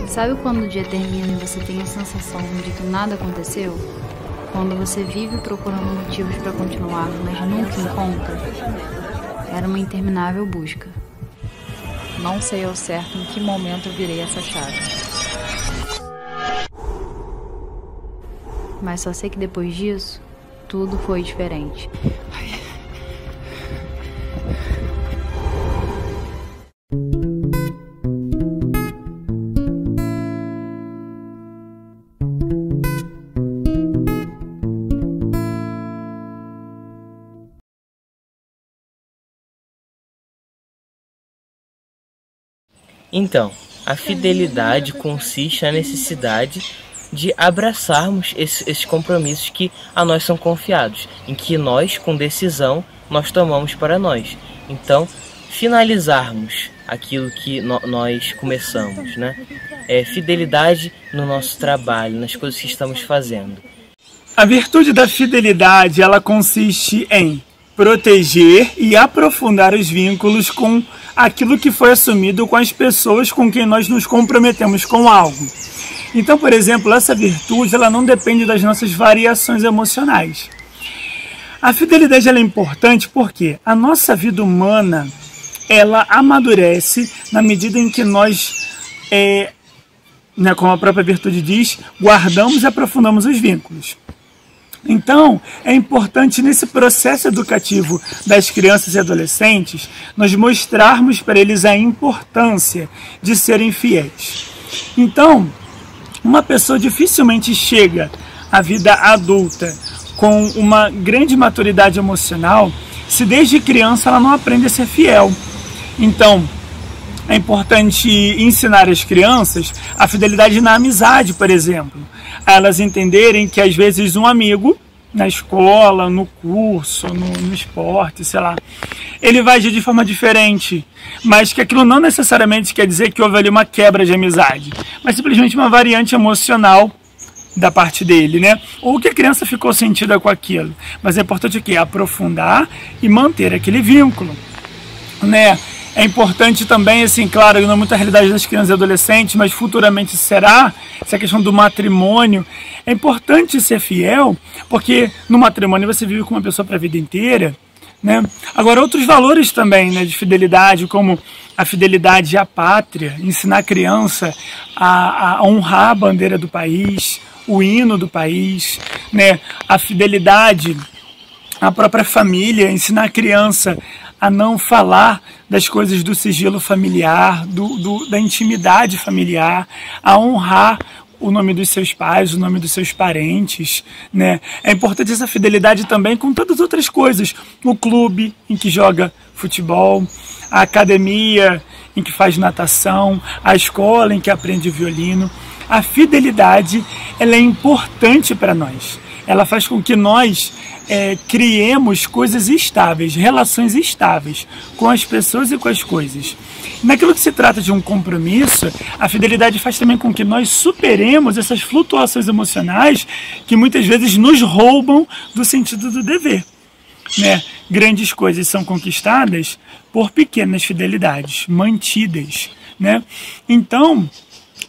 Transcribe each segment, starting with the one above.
Sabe quando o dia termina e você tem a sensação de que nada aconteceu? Quando você vive procurando motivos para continuar, mas nunca encontra? Era uma interminável busca. Não sei ao certo em que momento eu virei essa chave. Mas só sei que depois disso, tudo foi diferente. Então, a fidelidade consiste na necessidade de abraçarmos esses compromissos que a nós são confiados, em que nós, com decisão, nós tomamos para nós. Então, finalizarmos aquilo que nós começamos, né? Fidelidade no nosso trabalho, nas coisas que estamos fazendo. A virtude da fidelidade, ela consiste em proteger e aprofundar os vínculos com aquilo que foi assumido com as pessoas com quem nós nos comprometemos com algo. Então, por exemplo, essa virtude ela não depende das nossas variações emocionais. A fidelidade ela é importante porque a nossa vida humana ela amadurece na medida em que nós, como a própria virtude diz, guardamos e aprofundamos os vínculos. Então, é importante nesse processo educativo das crianças e adolescentes, nós mostrarmos para eles a importância de serem fiéis. Então, uma pessoa dificilmente chega à vida adulta com uma grande maturidade emocional se desde criança ela não aprende a ser fiel. Então, é importante ensinar as crianças a fidelidade na amizade, por exemplo. A elas entenderem que às vezes um amigo, na escola, no curso, no esporte, sei lá, ele vai agir de forma diferente, mas que aquilo não necessariamente quer dizer que houve ali uma quebra de amizade, mas simplesmente uma variante emocional da parte dele, né? Ou que a criança ficou sentida com aquilo. Mas é importante o quê? Aprofundar e manter aquele vínculo, né? É importante também, assim, claro, não é muita realidade das crianças e adolescentes, mas futuramente será, essa questão do matrimônio. É importante ser fiel, porque no matrimônio você vive com uma pessoa para a vida inteira, né? Agora, outros valores também, né, de fidelidade, como a fidelidade à pátria, ensinar a criança a honrar a bandeira do país, o hino do país, né? A fidelidade à própria família, ensinar a criança a não falar das coisas do sigilo familiar, da intimidade familiar, a honrar o nome dos seus pais, o nome dos seus parentes, né? É importante essa fidelidade também com todas as outras coisas. O clube em que joga futebol, a academia em que faz natação, a escola em que aprende violino. A fidelidade ela é importante para nós. Ela faz com que nós criemos coisas estáveis, relações estáveis com as pessoas e com as coisas. Naquilo que se trata de um compromisso, a fidelidade faz também com que nós superemos essas flutuações emocionais que muitas vezes nos roubam do sentido do dever, né? Grandes coisas são conquistadas por pequenas fidelidades, mantidas, né? Então,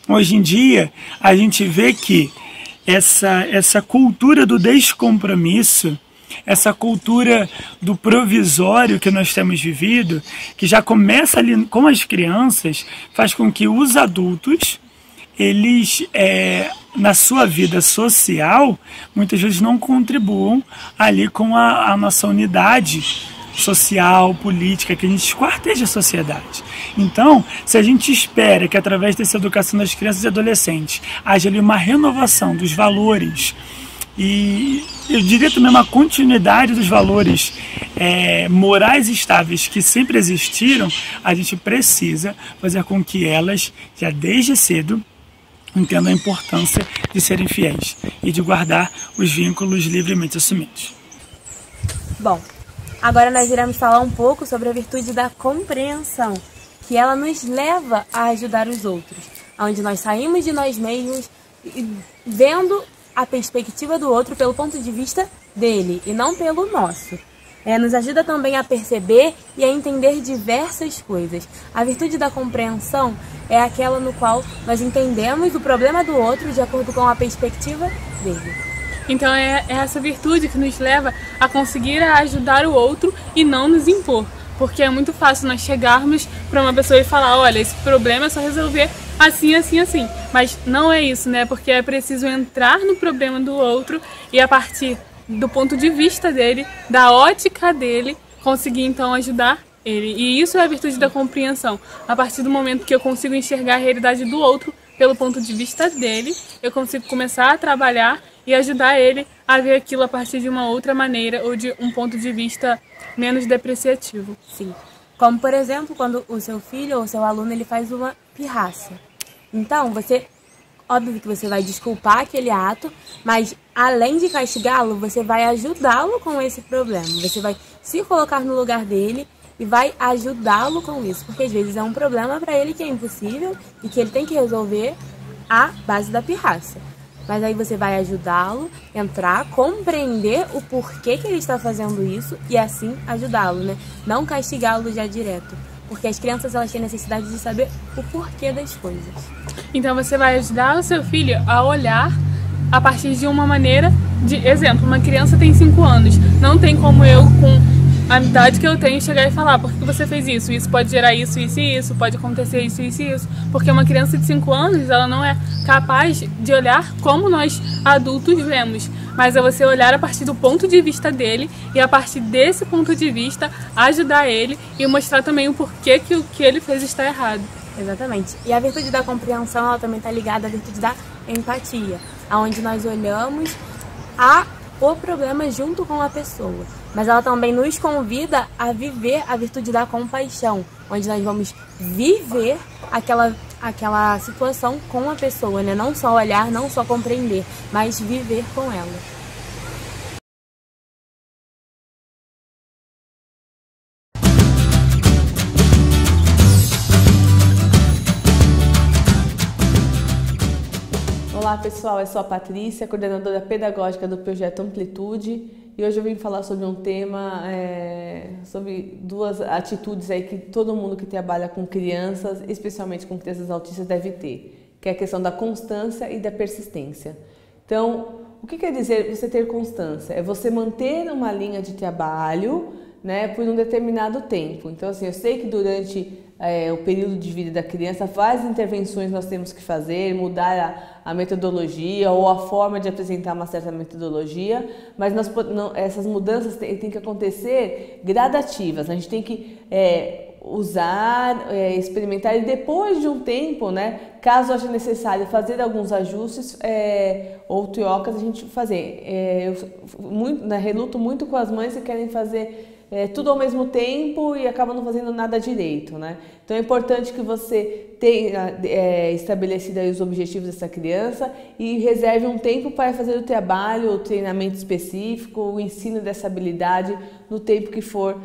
hoje em dia, a gente vê que essa cultura do descompromisso, essa cultura do provisório que nós temos vivido, que já começa ali com as crianças, faz com que os adultos, eles, na sua vida social, muitas vezes não contribuam ali com a nossa unidade social, política, que a gente esquarteja a sociedade. Então, se a gente espera que através dessa educação das crianças e adolescentes haja ali uma renovação dos valores e eu diria também uma continuidade dos valores morais estáveis que sempre existiram, a gente precisa fazer com que elas, já desde cedo, entendam a importância de serem fiéis e de guardar os vínculos livremente assumidos. Bom, agora nós iremos falar um pouco sobre a virtude da compreensão, que ela nos leva a ajudar os outros, onde nós saímos de nós mesmos vendo a perspectiva do outro pelo ponto de vista dele e não pelo nosso. Nos ajuda também a perceber e a entender diversas coisas. A virtude da compreensão é aquela no qual nós entendemos o problema do outro de acordo com a perspectiva dele. Então é essa virtude que nos leva a conseguir ajudar o outro e não nos impor. Porque é muito fácil nós chegarmos para uma pessoa e falar, olha, esse problema é só resolver assim, assim, assim. Mas não é isso, né? Porque é preciso entrar no problema do outro e a partir do ponto de vista dele, da ótica dele, conseguir então ajudar ele. E isso é a virtude da compreensão. A partir do momento que eu consigo enxergar a realidade do outro pelo ponto de vista dele, eu consigo começar a trabalhar e ajudar ele a ver aquilo a partir de uma outra maneira ou de um ponto de vista menos depreciativo. Sim. Como, por exemplo, quando o seu filho ou o seu aluno ele faz uma pirraça. Então, óbvio que você vai desculpar aquele ato, mas além de castigá-lo, você vai ajudá-lo com esse problema. Você vai se colocar no lugar dele e vai ajudá-lo com isso. Porque às vezes é um problema para ele que é impossível e que ele tem que resolver à base da pirraça. Mas aí você vai ajudá-lo, entrar, compreender o porquê que ele está fazendo isso e assim ajudá-lo, né? Não castigá-lo já direto. Porque as crianças elas têm necessidade de saber o porquê das coisas. Então você vai ajudar o seu filho a olhar a partir de uma maneira de exemplo. Uma criança tem 5 anos. Não tem como eu, com a idade que eu tenho, chegar e falar por que você fez isso? Isso pode gerar isso, isso e isso. Pode acontecer isso, isso e isso. Porque uma criança de 5 anos, ela não é capaz de olhar como nós adultos vemos. Mas é você olhar a partir do ponto de vista dele e a partir desse ponto de vista ajudar ele e mostrar também o porquê que o que ele fez está errado. Exatamente. E a virtude da compreensão ela também está ligada à virtude da empatia, onde nós olhamos o problema junto com a pessoa. Mas ela também nos convida a viver a virtude da compaixão, onde nós vamos viver aquela situação com a pessoa, né? Não só olhar, não só compreender, mas viver com ela. Olá pessoal, eu sou a Patrícia, coordenadora pedagógica do projeto Amplitude, e hoje eu vim falar sobre um tema, sobre 2 atitudes aí que todo mundo que trabalha com crianças, especialmente com crianças autistas, deve ter, que é a questão da constância e da persistência. Então, o que quer dizer você ter constância? É você manter uma linha de trabalho, né, por um determinado tempo. Então, assim, eu sei que durante o período de vida da criança, várias intervenções nós temos que fazer, mudar a metodologia ou a forma de apresentar uma certa metodologia, mas essas mudanças têm que acontecer gradativas. A gente tem que usar, experimentar e depois de um tempo, né, caso haja necessário fazer alguns ajustes ou trocas, a gente fazer. Reluto muito com as mães que querem fazer tudo ao mesmo tempo e acabam não fazendo nada direito, né? Então é importante que você tenha estabelecido aí os objetivos dessa criança e reserve um tempo para fazer o trabalho, o treinamento específico, o ensino dessa habilidade no tempo que for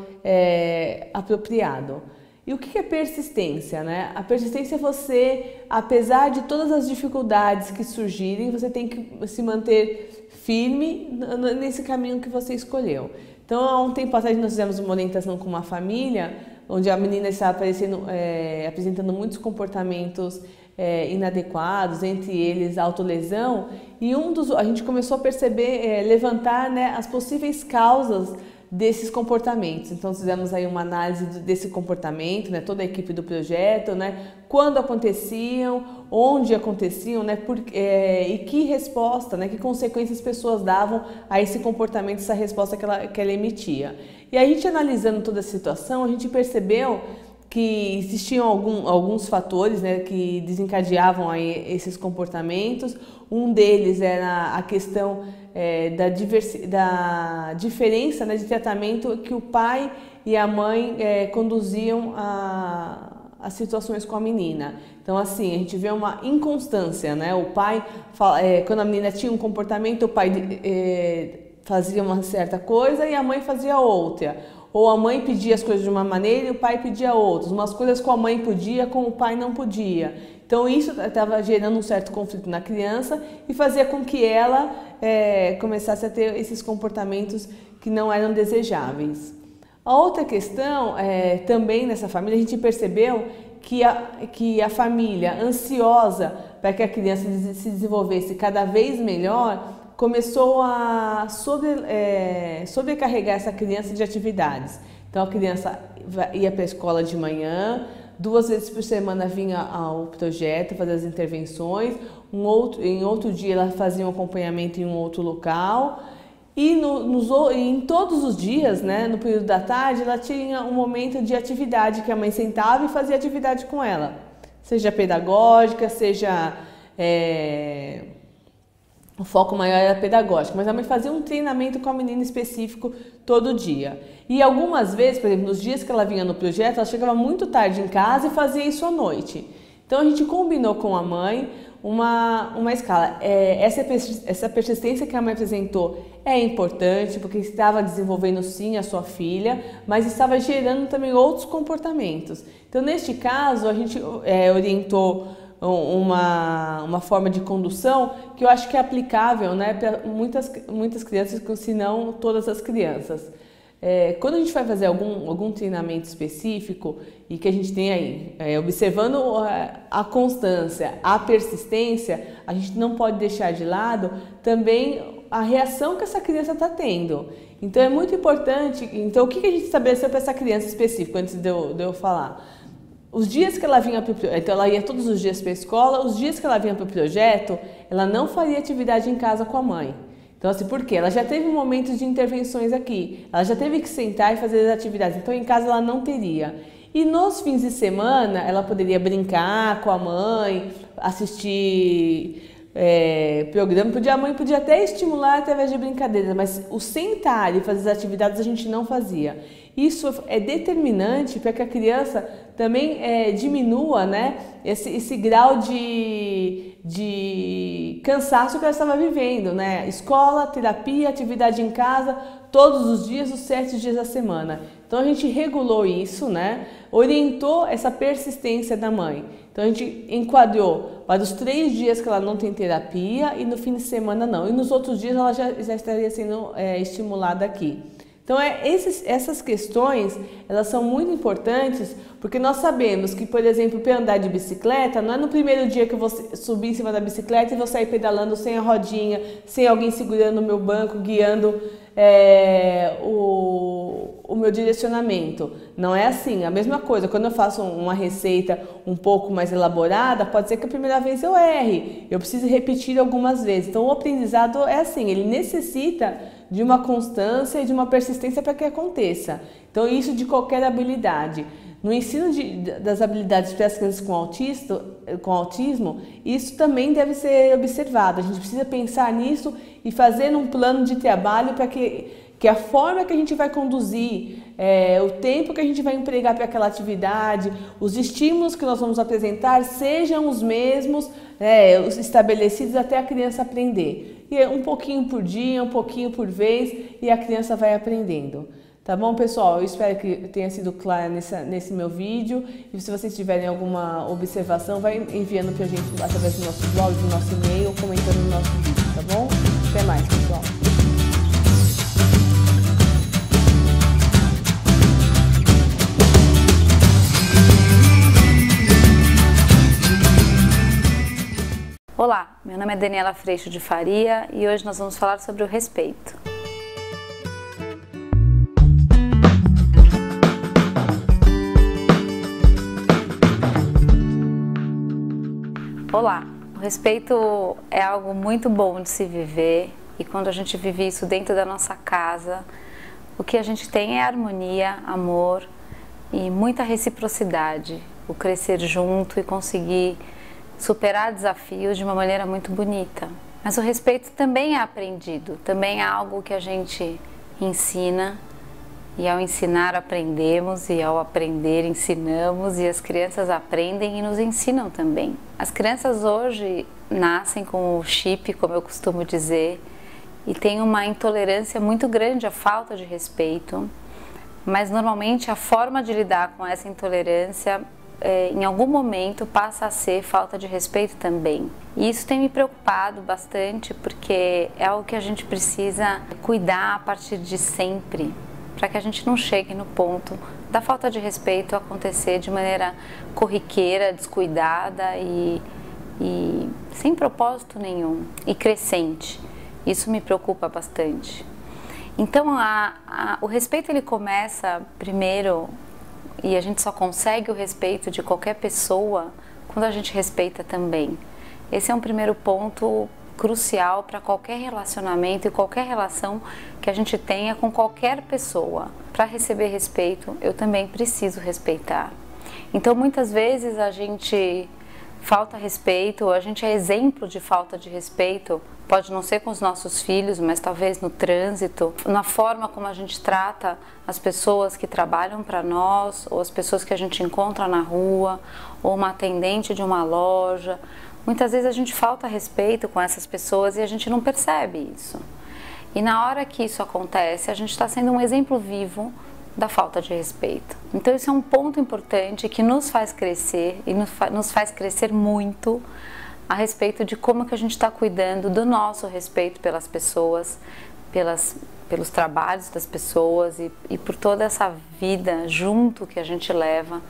apropriado. E o que é persistência, né? A persistência é você, apesar de todas as dificuldades que surgirem, você tem que se manter firme nesse caminho que você escolheu. Então, há um tempo atrás, nós fizemos uma orientação com uma família, onde a menina estava apresentando muitos comportamentos inadequados, entre eles autolesão, e a gente começou a perceber, levantar, né, as possíveis causas desses comportamentos. Então fizemos aí uma análise desse comportamento, né, toda a equipe do projeto, né, quando aconteciam, onde aconteciam, né, e que resposta, né, que consequências as pessoas davam a esse comportamento, essa resposta que ela emitia. E a gente analisando toda a situação, a gente percebeu que existiam alguns fatores, né, que desencadeavam aí esses comportamentos. Um deles era a questão da diferença, né, de tratamento que o pai e a mãe conduziam as situações com a menina. Então, assim, a gente vê uma inconstância, né? O pai, quando a menina tinha um comportamento, o pai fazia uma certa coisa e a mãe fazia outra. Ou a mãe pedia as coisas de uma maneira e o pai pedia outras. Umas coisas com a mãe podia, com o pai não podia. Então isso estava gerando um certo conflito na criança e fazia com que ela começasse a ter esses comportamentos que não eram desejáveis. A outra questão, também nessa família, a gente percebeu que a família, ansiosa para que a criança se desenvolvesse cada vez melhor, começou a sobrecarregar essa criança de atividades. Então a criança ia para a escola de manhã, 2 vezes por semana vinha ao projeto fazer as intervenções, em outro dia ela fazia um acompanhamento em um outro local. E em todos os dias, né, no período da tarde, ela tinha um momento de atividade que a mãe sentava e fazia atividade com ela. Seja pedagógica, seja... o foco maior era pedagógico, mas a mãe fazia um treinamento com a menina específico todo dia. E algumas vezes, por exemplo, nos dias que ela vinha no projeto, ela chegava muito tarde em casa e fazia isso à noite. Então a gente combinou com a mãe uma escala. Essa persistência que a mãe apresentou é importante, porque estava desenvolvendo sim a sua filha, mas estava gerando também outros comportamentos. Então, neste caso, a gente orientou uma forma de condução que eu acho que é aplicável, né, para muitas crianças, se não todas as crianças. Quando a gente vai fazer algum treinamento específico e que a gente tem aí, observando a constância, a persistência, a gente não pode deixar de lado também a reação que essa criança está tendo. Então é muito importante. Então o que a gente estabeleceu para essa criança específica, antes de eu falar? Os dias que ela vinha para o projeto, então ela ia todos os dias para a escola, os dias que ela vinha para o projeto, ela não faria atividade em casa com a mãe. Então, assim, por quê? Ela já teve momentos de intervenções aqui, ela já teve que sentar e fazer as atividades, então em casa ela não teria. E nos fins de semana, ela poderia brincar com a mãe, assistir programa, a mãe podia até estimular através de brincadeiras, mas o sentar e fazer as atividades a gente não fazia. Isso é determinante para que a criança também diminua, né, esse grau de cansaço que ela estava vivendo, né? Escola, terapia, atividade em casa, todos os dias, os 7 dias da semana. Então a gente regulou isso, né? Orientou essa persistência da mãe. Então a gente enquadrou para os 3 dias que ela não tem terapia e no fim de semana não. E nos outros dias ela já estaria sendo estimulada aqui. Então essas questões, elas são muito importantes, porque nós sabemos que, por exemplo, para andar de bicicleta, não é no primeiro dia que eu vou subir em cima da bicicleta e vou sair pedalando sem a rodinha, sem alguém segurando o meu banco, guiando o meu direcionamento. Não é assim. A mesma coisa, quando eu faço uma receita um pouco mais elaborada, pode ser que a primeira vez eu erre, eu preciso repetir algumas vezes. Então o aprendizado é assim, ele necessita de uma constância e de uma persistência para que aconteça. Então isso de qualquer habilidade. No ensino das habilidades para as crianças com autismo, isso também deve ser observado. A gente precisa pensar nisso e fazer um plano de trabalho para que a forma que a gente vai conduzir, o tempo que a gente vai empregar para aquela atividade, os estímulos que nós vamos apresentar sejam os mesmos, os estabelecidos até a criança aprender. E um pouquinho por dia, um pouquinho por vez, e a criança vai aprendendo. Tá bom, pessoal? Eu espero que tenha sido claro nesse meu vídeo. E se vocês tiverem alguma observação, vai enviando pra gente através do nosso blog, do nosso e-mail, ou comentando no nosso vídeo, tá bom? Até mais, pessoal! Olá, meu nome é Daniela Freixo de Faria e hoje nós vamos falar sobre o respeito. Olá, o respeito é algo muito bom de se viver e quando a gente vive isso dentro da nossa casa, o que a gente tem é harmonia, amor e muita reciprocidade, o crescer junto e conseguir superar desafios de uma maneira muito bonita. Mas o respeito também é aprendido, também é algo que a gente ensina e ao ensinar aprendemos e ao aprender ensinamos e as crianças aprendem e nos ensinam também. As crianças hoje nascem com o chip, como eu costumo dizer, e têm uma intolerância muito grande à falta de respeito, mas normalmente a forma de lidar com essa intolerância em algum momento passa a ser falta de respeito também. E isso tem me preocupado bastante, porque é algo que a gente precisa cuidar a partir de sempre, para que a gente não chegue no ponto da falta de respeito acontecer de maneira corriqueira, descuidada e sem propósito nenhum, e crescente. Isso me preocupa bastante. Então, o respeito ele começa primeiro, e a gente só consegue o respeito de qualquer pessoa quando a gente respeita também. Esse é um primeiro ponto crucial para qualquer relacionamento e qualquer relação que a gente tenha com qualquer pessoa. Para receber respeito, eu também preciso respeitar. Então, muitas vezes a gente falta respeito, a gente é exemplo de falta de respeito, pode não ser com os nossos filhos, mas talvez no trânsito, na forma como a gente trata as pessoas que trabalham para nós, ou as pessoas que a gente encontra na rua, ou uma atendente de uma loja. Muitas vezes a gente falta respeito com essas pessoas e a gente não percebe isso. E na hora que isso acontece, a gente está sendo um exemplo vivo da falta de respeito. Então isso é um ponto importante que nos faz crescer e nos faz crescer muito a respeito de como que a gente está cuidando do nosso respeito pelas pessoas, pelos trabalhos das pessoas e por toda essa vida junto que a gente leva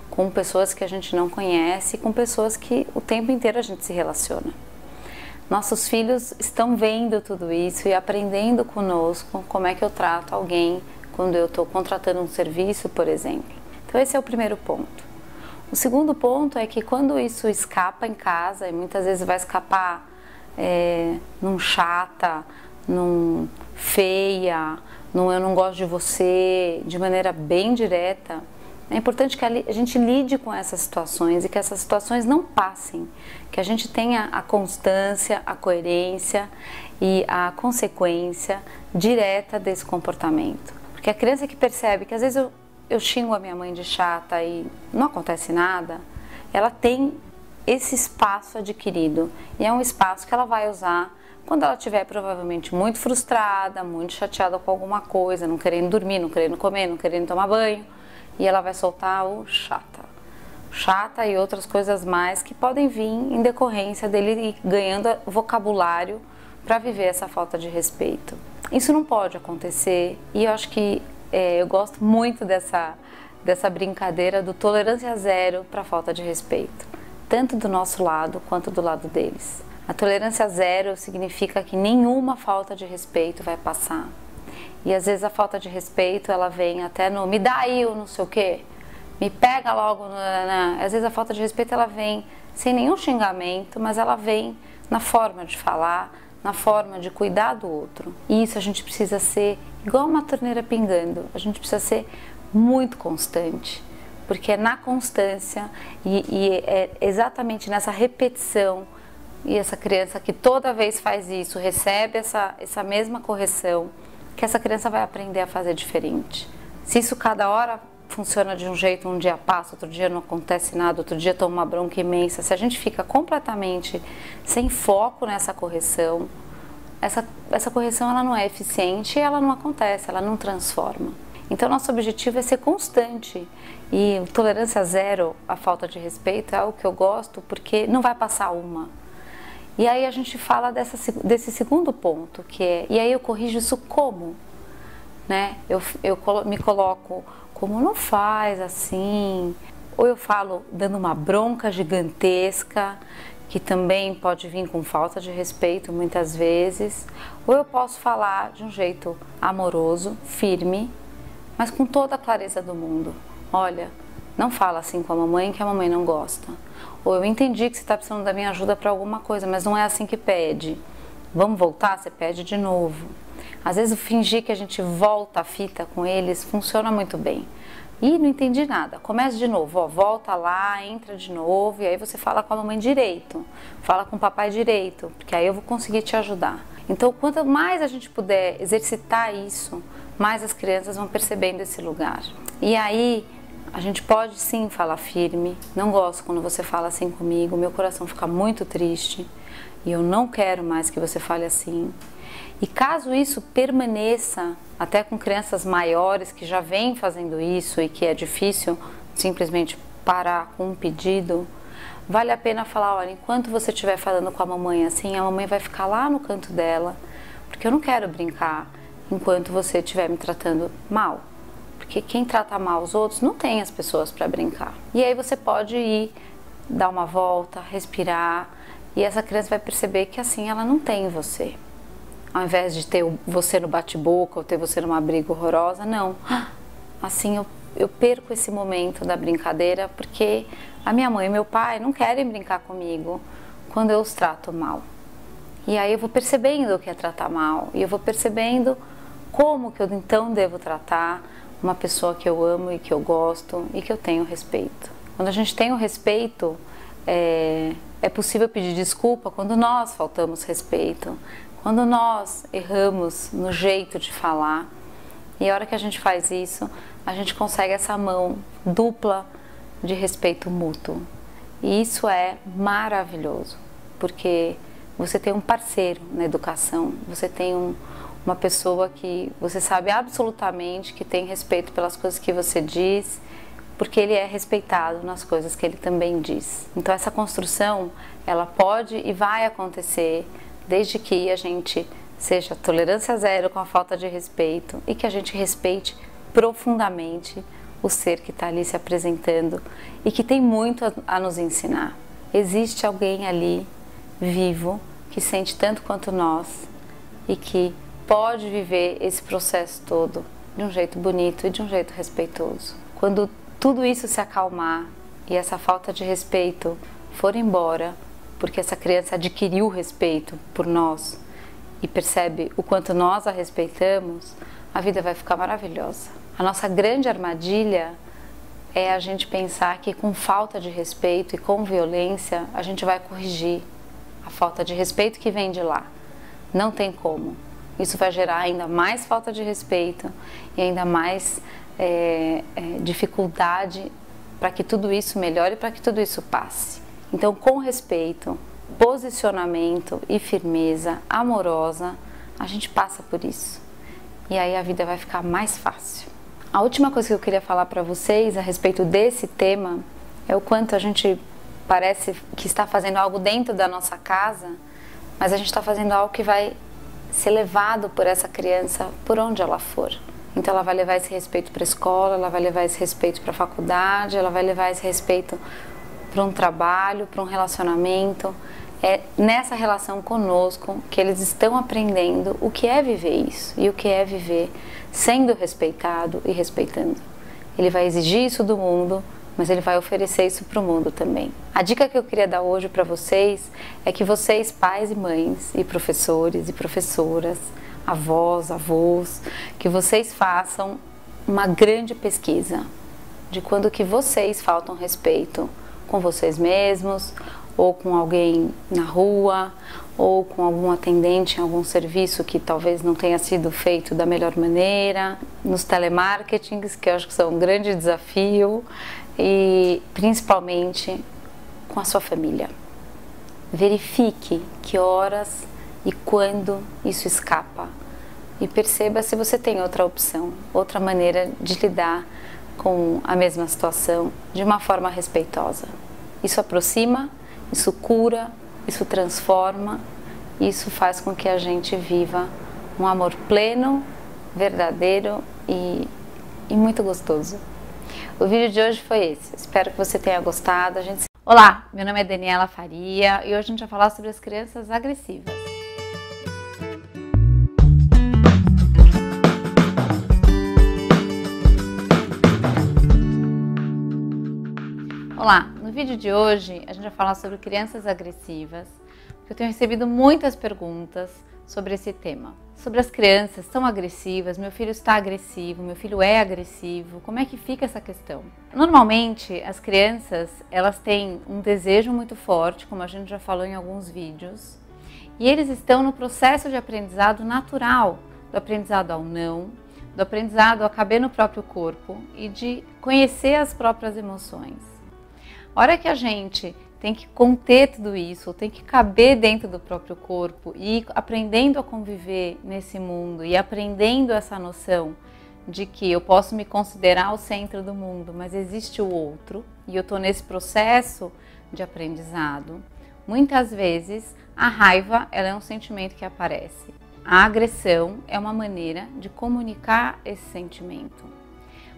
com pessoas que a gente não conhece e com pessoas que o tempo inteiro a gente se relaciona. Nossos filhos estão vendo tudo isso e aprendendo conosco como é que eu trato alguém quando eu estou contratando um serviço, por exemplo. Então esse é o primeiro ponto. O segundo ponto é que quando isso escapa em casa, e muitas vezes vai escapar num chata, num feia, num eu não gosto de você, de maneira bem direta, é importante que a gente lide com essas situações e que essas situações não passem, que a gente tenha a constância, a coerência e a consequência direta desse comportamento. Porque a criança que percebe que às vezes eu xingo a minha mãe de chata e não acontece nada, ela tem esse espaço adquirido e é um espaço que ela vai usar quando ela estiver provavelmente muito frustrada, muito chateada com alguma coisa, não querendo dormir, não querendo comer, não querendo tomar banho, e ela vai soltar o chata e outras coisas mais que podem vir em decorrência dele ir ganhando vocabulário para viver essa falta de respeito. Isso não pode acontecer e eu acho que eu gosto muito dessa brincadeira do tolerância zero para a falta de respeito, tanto do nosso lado quanto do lado deles. A tolerância zero significa que nenhuma falta de respeito vai passar. E às vezes a falta de respeito ela vem até no me dá aí o não sei o quê, me pega logo, às vezes a falta de respeito ela vem sem nenhum xingamento, mas ela vem na forma de falar, na forma de cuidar do outro. E isso a gente precisa ser igual uma torneira pingando, a gente precisa ser muito constante, porque é na constância e é exatamente nessa repetição, e essa criança que toda vez faz isso, recebe essa mesma correção, que essa criança vai aprender a fazer diferente. Se isso cada hora funciona de um jeito, um dia passa, outro dia não acontece nada, outro dia toma uma bronca imensa, se a gente fica completamente sem foco nessa correção, essa correção ela não é eficiente e ela não acontece, ela não transforma. Então nosso objetivo é ser constante e tolerância zero à falta de respeito é algo que eu gosto porque não vai passar uma. E aí a gente fala desse segundo ponto, que é, e aí eu corrijo isso como? Né? Eu me coloco como não faz assim, ou eu falo dando uma bronca gigantesca, que também pode vir com falta de respeito muitas vezes, ou eu posso falar de um jeito amoroso, firme, mas com toda a clareza do mundo. Olha, não fala assim com a mamãe que a mamãe não gosta. Ou eu entendi que você está precisando da minha ajuda para alguma coisa, mas não é assim que pede. Vamos voltar? Você pede de novo. Às vezes fingir que a gente volta a fita com eles funciona muito bem. Ih, não entendi nada. Começa de novo, ó, volta lá, entra de novo e aí você fala com a mamãe direito, fala com o papai direito, porque aí eu vou conseguir te ajudar. Então, quanto mais a gente puder exercitar isso, mais as crianças vão percebendo esse lugar. E aí a gente pode sim falar firme, não gosto quando você fala assim comigo, meu coração fica muito triste e eu não quero mais que você fale assim. E caso isso permaneça, até com crianças maiores que já vêm fazendo isso e que é difícil simplesmente parar com um pedido, vale a pena falar, olha, enquanto você estiver falando com a mamãe assim, a mamãe vai ficar lá no canto dela, porque eu não quero brincar enquanto você estiver me tratando mal. Porque quem trata mal os outros não tem as pessoas para brincar. E aí você pode ir, dar uma volta, respirar, e essa criança vai perceber que assim ela não tem você. Ao invés de ter você no bate-boca ou ter você numa briga horrorosa, não. Assim eu perco esse momento da brincadeira porque a minha mãe e meu pai não querem brincar comigo quando eu os trato mal. E aí eu vou percebendo o que é tratar mal, e eu vou percebendo como que eu então devo tratar uma pessoa que eu amo e que eu gosto e que eu tenho respeito. Quando a gente tem o respeito, é possível pedir desculpa quando nós faltamos respeito, quando nós erramos no jeito de falar. E a hora que a gente faz isso, a gente consegue essa mão dupla de respeito mútuo. E isso é maravilhoso, porque você tem um parceiro na educação, você tem uma pessoa que você sabe absolutamente que tem respeito pelas coisas que você diz, porque ele é respeitado nas coisas que ele também diz. Então essa construção, ela pode e vai acontecer desde que a gente seja tolerância zero com a falta de respeito e que a gente respeite profundamente o ser que está ali se apresentando e que tem muito a nos ensinar. Existe alguém ali vivo que sente tanto quanto nós e que pode viver esse processo todo de um jeito bonito e de um jeito respeitoso. Quando tudo isso se acalmar e essa falta de respeito for embora, porque essa criança adquiriu respeito por nós e percebe o quanto nós a respeitamos, a vida vai ficar maravilhosa. A nossa grande armadilha é a gente pensar que com falta de respeito e com violência a gente vai corrigir a falta de respeito que vem de lá. Não tem como. Isso vai gerar ainda mais falta de respeito e ainda mais dificuldade para que tudo isso melhore, para que tudo isso passe. Então, com respeito, posicionamento e firmeza amorosa, a gente passa por isso. E aí a vida vai ficar mais fácil. A última coisa que eu queria falar para vocês a respeito desse tema é o quanto a gente parece que está fazendo algo dentro da nossa casa, mas a gente está fazendo algo que vai ser levado por essa criança por onde ela for. Então ela vai levar esse respeito para a escola, ela vai levar esse respeito para a faculdade, ela vai levar esse respeito para um trabalho, para um relacionamento. É nessa relação conosco que eles estão aprendendo o que é viver isso e o que é viver sendo respeitado e respeitando. Ele vai exigir isso do mundo, mas ele vai oferecer isso para o mundo também. A dica que eu queria dar hoje para vocês é que vocês, pais e mães, e professores e professoras, avós, avós, que vocês façam uma grande pesquisa de quando que vocês faltam respeito com vocês mesmos, ou com alguém na rua, ou com algum atendente em algum serviço que talvez não tenha sido feito da melhor maneira, nos telemarketings, que eu acho que são um grande desafio, e principalmente com a sua família. Verifique que horas e quando isso escapa e perceba se você tem outra opção, outra maneira de lidar com a mesma situação de uma forma respeitosa. Isso aproxima, isso cura, isso transforma, isso faz com que a gente viva um amor pleno, verdadeiro e muito gostoso. O vídeo de hoje foi esse. Espero que você tenha gostado. Olá, meu nome é Daniela Faria e hoje a gente vai falar sobre as crianças agressivas. Olá, no vídeo de hoje a gente vai falar sobre crianças agressivas, porque eu tenho recebido muitas perguntas sobre esse tema. Sobre as crianças são agressivas, meu filho está agressivo, meu filho é agressivo, como é que fica essa questão? Normalmente as crianças, elas têm um desejo muito forte, como a gente já falou em alguns vídeos, e eles estão no processo de aprendizado natural, do aprendizado ao não, do aprendizado a caber no próprio corpo e de conhecer as próprias emoções. A hora que a gente tem que conter tudo isso, tem que caber dentro do próprio corpo e ir aprendendo a conviver nesse mundo e aprendendo essa noção de que eu posso me considerar o centro do mundo, mas existe o outro, e eu estou nesse processo de aprendizado, muitas vezes a raiva ela é um sentimento que aparece. A agressão é uma maneira de comunicar esse sentimento,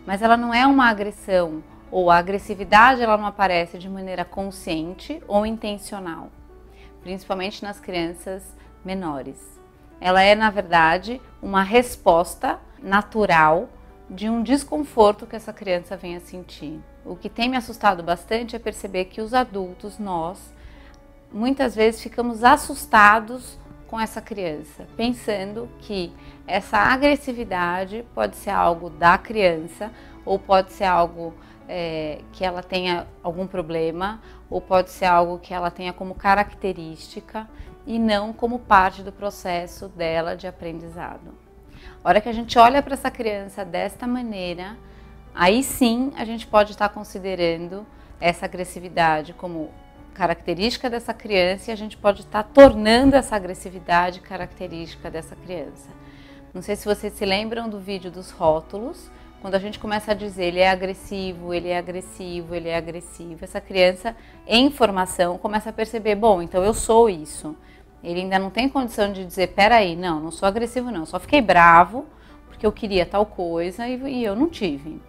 mas ela não é uma agressão, ou a agressividade ela não aparece de maneira consciente ou intencional, principalmente nas crianças menores. Ela é, na verdade, uma resposta natural de um desconforto que essa criança vem a sentir. O que tem me assustado bastante é perceber que os adultos, nós, muitas vezes ficamos assustados com essa criança, pensando que essa agressividade pode ser algo da criança, ou pode ser algo que ela tenha algum problema, ou pode ser algo que ela tenha como característica e não como parte do processo dela de aprendizado. A hora que a gente olha para essa criança desta maneira, aí sim a gente pode estar considerando essa agressividade como característica dessa criança, e a gente pode estar tornando essa agressividade característica dessa criança. Não sei se vocês se lembram do vídeo dos rótulos, quando a gente começa a dizer ele é agressivo, ele é agressivo, ele é agressivo, essa criança em formação começa a perceber, bom, então eu sou isso. Ele ainda não tem condição de dizer, peraí, não sou agressivo não, só fiquei bravo porque eu queria tal coisa e eu não tive.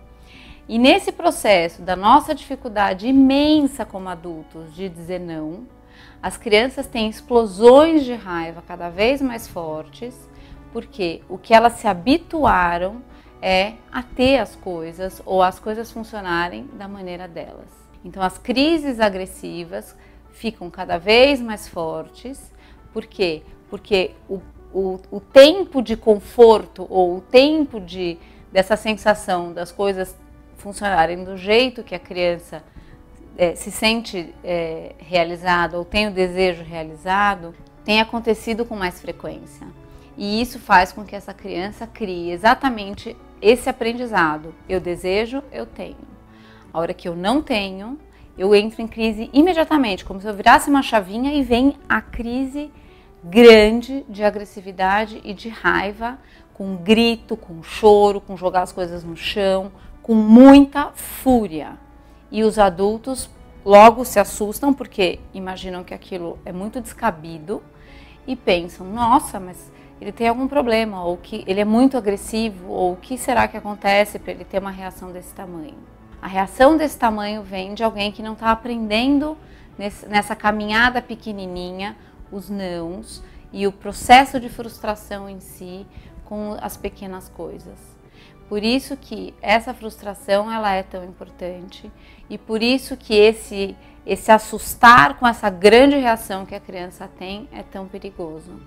E nesse processo da nossa dificuldade imensa como adultos de dizer não, as crianças têm explosões de raiva cada vez mais fortes, porque o que elas se habituaram é a ter as coisas ou as coisas funcionarem da maneira delas. Então as crises agressivas ficam cada vez mais fortes. Por quê? Porque o tempo de conforto ou o tempo dessa sensação das coisas funcionarem do jeito que a criança se sente realizada ou tem o desejo realizado, tem acontecido com mais frequência. E isso faz com que essa criança crie exatamente esse aprendizado. Eu desejo, eu tenho. A hora que eu não tenho, eu entro em crise imediatamente, como se eu virasse uma chavinha e vem a crise grande de agressividade e de raiva, com grito, com choro, com jogar as coisas no chão, com muita fúria. E os adultos logo se assustam porque imaginam que aquilo é muito descabido e pensam, nossa, mas ele tem algum problema, ou que ele é muito agressivo, ou o que será que acontece para ele ter uma reação desse tamanho? A reação desse tamanho vem de alguém que não está aprendendo nessa caminhada pequenininha os nãos e o processo de frustração em si com as pequenas coisas. Por isso que essa frustração ela é tão importante e por isso que esse assustar com essa grande reação que a criança tem é tão perigoso.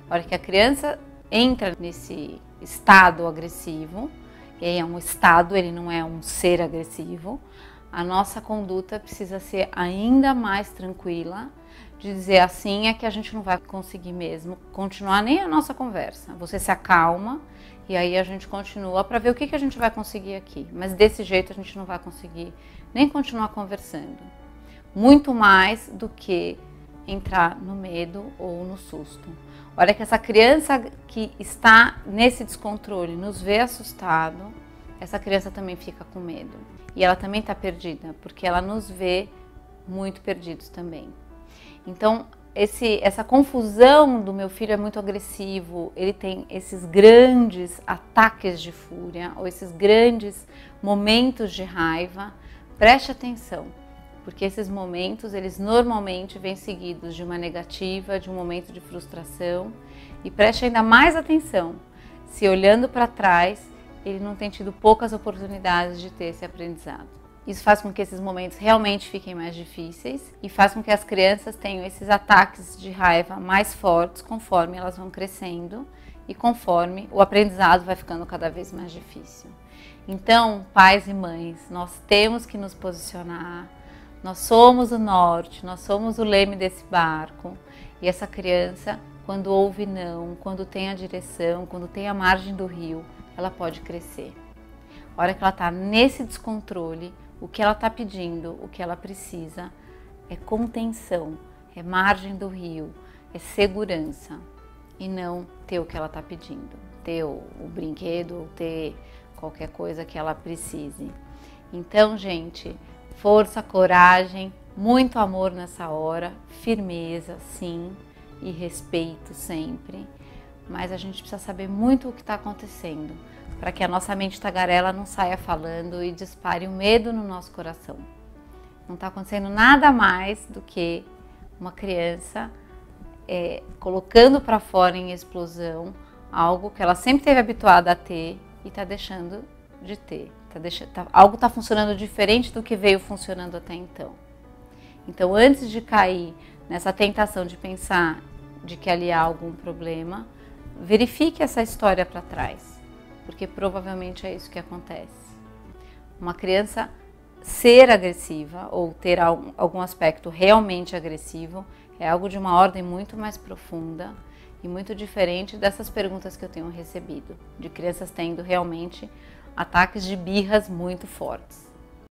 A hora que a criança entra nesse estado agressivo, e aí é um estado, ele não é um ser agressivo, a nossa conduta precisa ser ainda mais tranquila, de dizer assim é que a gente não vai conseguir mesmo continuar nem a nossa conversa. Você se acalma e aí a gente continua para ver o que a gente vai conseguir aqui. Mas desse jeito a gente não vai conseguir nem continuar conversando. Muito mais do que entrar no medo ou no susto. Olha que essa criança que está nesse descontrole nos vê assustado, essa criança também fica com medo. E ela também está perdida, porque ela nos vê muito perdidos também. Então, essa confusão do meu filho é muito agressivo, ele tem esses grandes ataques de fúria, ou esses grandes momentos de raiva, preste atenção. Porque esses momentos, eles normalmente vêm seguidos de uma negativa, de um momento de frustração. E preste ainda mais atenção, se olhando para trás, ele não tem tido poucas oportunidades de ter esse aprendizado. Isso faz com que esses momentos realmente fiquem mais difíceis e faz com que as crianças tenham esses ataques de raiva mais fortes conforme elas vão crescendo e conforme o aprendizado vai ficando cada vez mais difícil. Então, pais e mães, nós temos que nos posicionar. Nós somos o norte, nós somos o leme desse barco. E essa criança, quando ouve não, quando tem a direção, quando tem a margem do rio, ela pode crescer. A hora que ela está nesse descontrole, o que ela está pedindo, o que ela precisa é contenção, é margem do rio, é segurança. E não ter o que ela está pedindo, ter o brinquedo, ou ter qualquer coisa que ela precise. Então, gente, força, coragem, muito amor nessa hora, firmeza, sim, e respeito sempre. Mas a gente precisa saber muito o que está acontecendo, para que a nossa mente tagarela não saia falando e dispare o medo no nosso coração. Não está acontecendo nada mais do que uma criança colocando para fora em explosão algo que ela sempre esteve habituada a ter e está deixando de ter. Algo está funcionando diferente do que veio funcionando até então. Então, antes de cair nessa tentação de pensar de que ali há algum problema, verifique essa história para trás, porque provavelmente é isso que acontece. Uma criança ser agressiva ou ter algum aspecto realmente agressivo é algo de uma ordem muito mais profunda e muito diferente dessas perguntas que eu tenho recebido, de crianças tendo realmente ataques de birras muito fortes.